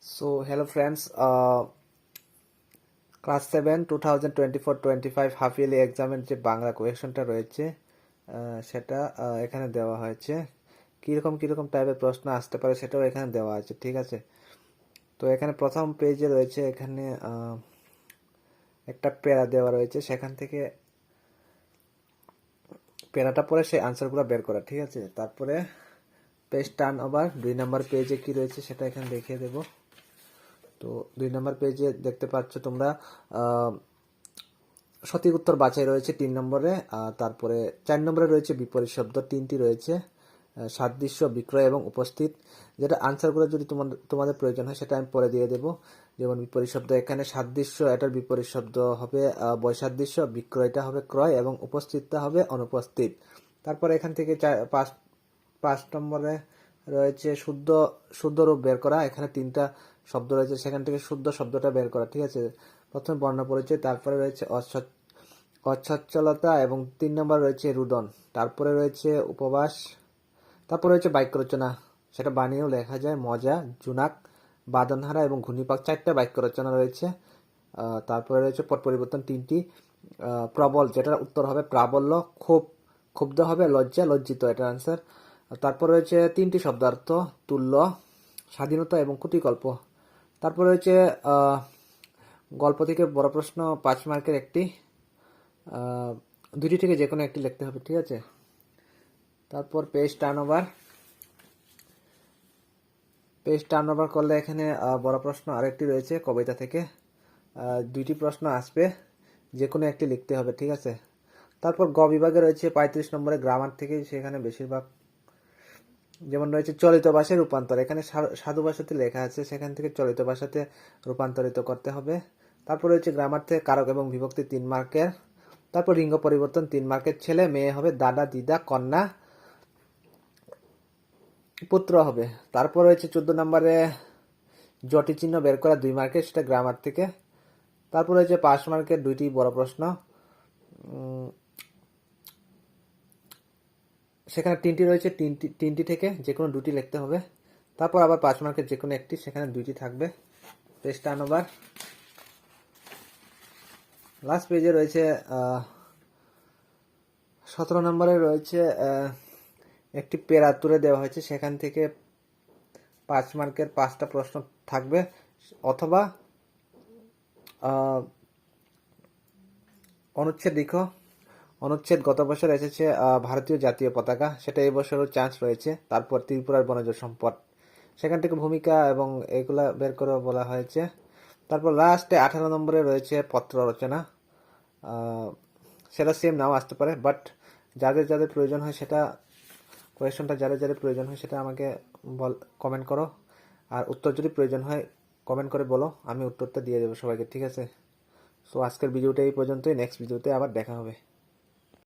So hello friends, class 7 2024-25 half yearly এক্সামের যে বাংলা কোয়েশনটা রয়েছে সেটা এখানে দেওয়া হয়েছে। কীরকম টাইপের প্রশ্ন আসতে পারে সেটাও এখানে দেওয়া আছে, ঠিক আছে। তো এখানে প্রথম পেজে রয়েছে, এখানে একটা প্যারা দেওয়া রয়েছে, সেখান থেকে প্যারাটা পরে সেই আনসারগুলো বের করা, ঠিক আছে। তারপরে পেজ টার্ন ওভার 2 নম্বর পেজে কি রয়েছে সেটা এখানে দেখিয়ে দেব। তো 2 নম্বর পেজে দেখতে পাচ্ছ তোমরা সঠিক উত্তর বাছাই রয়েছে 3 নম্বরে। তারপরে 4 নম্বরে রয়েছে বিপরীত শব্দ, 3টি রয়েছে, সাদৃশ্য, বিক্রয় এবং উপস্থিত। যেটা আনসারগুলো যদি তোমাদের প্রয়োজন হয় সেটা আমি পরে দিয়ে দেব। যেমন বিপরীত শব্দ, এখানে সাদৃশ্য এটার বিপরীত শব্দ হবে বৈসাদৃশ্য, বিক্রয়টা হবে ক্রয় এবং উপস্থিতটা হবে অনুপস্থিত। তারপরে এখান থেকে 5 নম্বরে রয়েছে শুদ্ধ রূপ বের করা। এখানে 3টা শব্দ রয়েছে, সেখান থেকে শুদ্ধ শব্দটা বের করা, ঠিক আছে। প্রথমে বর্ণ পরিচয়, তারপরে রয়েছে অসচ্ছলতা এবং 3 নম্বর রয়েছে রুদন। তারপরে রয়েছে উপবাস, তারপরে রয়েছে বাক্য রচনা, সেটা বানিয়েও লেখা যায়, মজা, জুনাক, বাদনহারা এবং ঘূর্ণিপাক, 4টা বাক্য রচনা রয়েছে। তারপরে রয়েছে পদ পরিবর্তন 3টি, প্রবল যেটার উত্তর হবে প্রাবল্য, ক্ষুব্ধ হবে লজ্জা, লজ্জিত এটার আনসার। তারপর রয়েছে 3টি শব্দার্থ, তুল্য, স্বাধীনতা এবং কুটিকল্প। তারপর রয়েছে গল্প থেকে বড় প্রশ্ন 5 মার্কের একটি, 2টি থেকে যে কোনো একটি লিখতে হবে, ঠিক আছে। তারপর পেজ টার্ন ওভার করলে এখানে বড় প্রশ্ন আরেকটি রয়েছে কবিতা থেকে, 2টি প্রশ্ন আসবে, যে কোনো একটি লিখতে হবে, ঠিক আছে। তারপর গ বিভাগে রয়েছে 35 নম্বরে গ্রামার থেকে, সেখানে বেশিরভাগ যেমন রয়েছে চলিত ভাষায় রূপান্তর, এখানে সাধু ভাষাতে লেখা আছে, সেখান থেকে চলিত ভাষাতে রূপান্তরিত করতে হবে। তারপর রয়েছে গ্রামার থেকে কারক এবং বিভক্তি 3 মার্কের। তারপর লিঙ্গ পরিবর্তন 3 মার্কের, ছেলে মেয়ে হবে, দাদা দিদা কন্যা পুত্র হবে। তারপর রয়েছে 14 নম্বরে জটি চিহ্ন বের করা 2 মার্কের, সেটা গ্রামার থেকে। তারপর রয়েছে 5 মার্কের 2টি বড় প্রশ্ন, সেখানে 3টি রয়েছে, 3টি থেকে যে কোনো 2টি লিখতে হবে। তারপর আবার 5 মার্কের যে কোনো একটি, সেখানে 2টি থাকবে। পেজ টার্ন ওভার, লাস্ট পেজে রয়েছে 17 নম্বরে রয়েছে একটি পেরা তুলে দেওয়া হয়েছে, সেখান থেকে 5 মার্কের 5টা প্রশ্ন থাকবে, অথবা অনুচ্ছেদ লিখো। অনুচ্ছেদ গত বছর এসেছে ভারতীয় জাতীয় পতাকা, সেটা এই বছরও চান্স রয়েছে। তারপর ত্রিপুরার বনজ সম্পদ, সেখান থেকে ভূমিকা এবং এগুলা বের করে বলা হয়েছে। তারপর লাস্টে 18 নম্বরে রয়েছে পত্র রচনা, সেটা সেম নাও আসতে পারে, বাট যাদের প্রয়োজন হয় সেটা কোয়েশনটা যাদের প্রয়োজন হয় সেটা আমাকে কমেন্ট করো, আর উত্তর যদি প্রয়োজন হয় কমেন্ট করে বলো, আমি উত্তরটা দিয়ে দেবো সবাইকে, ঠিক আছে। সো আজকের ভিডিওটা এই পর্যন্তই, নেক্সট ভিডিওতে আবার দেখা হবে।